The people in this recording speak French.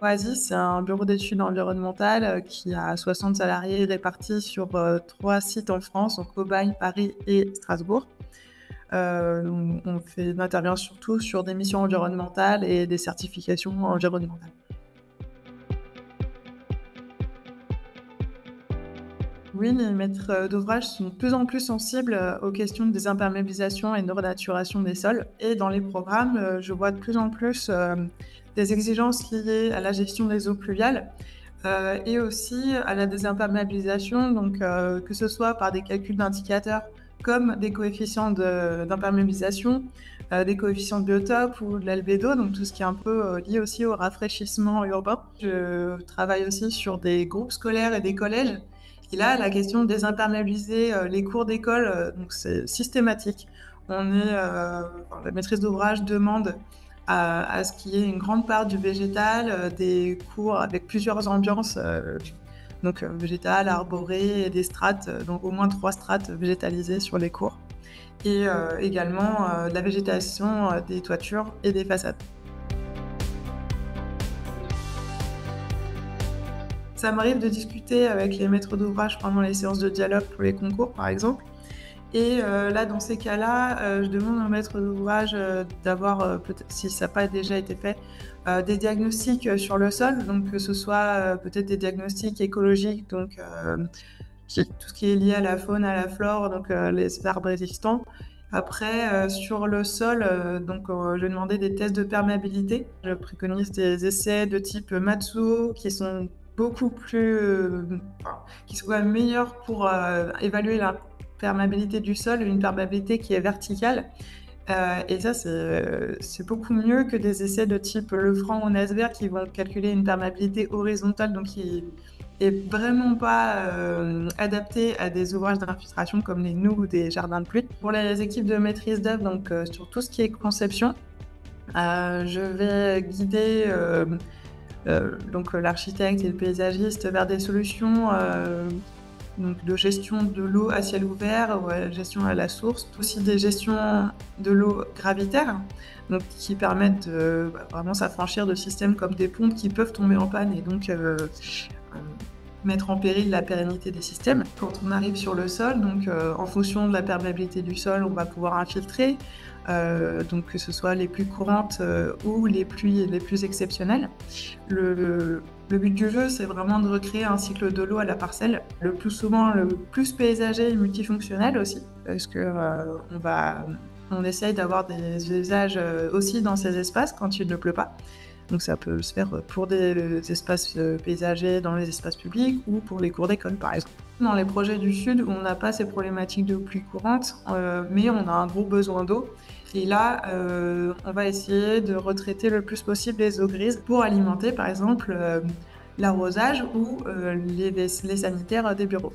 Oasis, c'est un bureau d'études environnementales qui a 60 salariés répartis sur 3 sites en France, donc Aubagne, Paris et Strasbourg. On intervient surtout sur des missions environnementales et des certifications environnementales. Oui, les maîtres d'ouvrage sont de plus en plus sensibles aux questions de désimperméabilisation et de renaturation des sols. Et dans les programmes, je vois de plus en plus des exigences liées à la gestion des eaux pluviales et aussi à la désimperméabilisation, donc que ce soit par des calculs d'indicateurs comme des coefficients d'imperméabilisation, des coefficients de biotope ou de l'albédo, donc tout ce qui est un peu lié aussi au rafraîchissement urbain. Je travaille aussi sur des groupes scolaires et des collèges. Et là, la question de désimperméabiliser les cours d'école, donc c'est systématique. La maîtrise d'ouvrage demande à ce qu'il y ait une grande part du végétal, des cours avec plusieurs ambiances, donc végétal, arboré et des strates, donc au moins 3 strates végétalisées sur les cours. Et également de la végétation des toitures et des façades. Ça m'arrive de discuter avec les maîtres d'ouvrage pendant les séances de dialogue pour les concours, par exemple. Et là, dans ces cas-là, je demande au maître d'ouvrage d'avoir, peut-être, si ça n'a pas déjà été fait, des diagnostics sur le sol. Donc que ce soit peut-être des diagnostics écologiques, donc tout ce qui est lié à la faune, à la flore, donc les arbres résistants. Après, sur le sol, je vais demander des tests de perméabilité. Je préconise des essais de type Matsuo qui sont beaucoup plus, qui sont quand même meilleurs pour évaluer la perméabilité du sol, une perméabilité qui est verticale. Et ça, c'est beaucoup mieux que des essais de type Lefranc ou Nasberg qui vont calculer une perméabilité horizontale, donc qui est vraiment pas adapté à des ouvrages d'infiltration comme les noues ou des jardins de pluie. Pour les équipes de maîtrise d'œuvre, donc sur tout ce qui est conception, je vais guider l'architecte et le paysagiste vers des solutions donc de gestion de l'eau à ciel ouvert, gestion à la source, aussi des gestions de l'eau gravitaire, donc qui permettent de vraiment s'affranchir de systèmes comme des pompes qui peuvent tomber en panne et donc mettre en péril la pérennité des systèmes. Quand on arrive sur le sol, donc en fonction de la perméabilité du sol, on va pouvoir infiltrer, donc que ce soit les plus courantes ou les pluies les plus exceptionnelles. Le but du jeu, c'est vraiment de recréer un cycle de l'eau à la parcelle, le plus souvent le plus paysager et multifonctionnel aussi, parce que on essaye d'avoir des usages aussi dans ces espaces quand il ne pleut pas. Donc ça peut se faire pour des espaces paysagers dans les espaces publics ou pour les cours d'école, par exemple. Dans les projets du Sud, on n'a pas ces problématiques de pluie courante, mais on a un gros besoin d'eau. Et là, on va essayer de retraiter le plus possible les eaux grises pour alimenter, par exemple, l'arrosage ou les sanitaires des bureaux.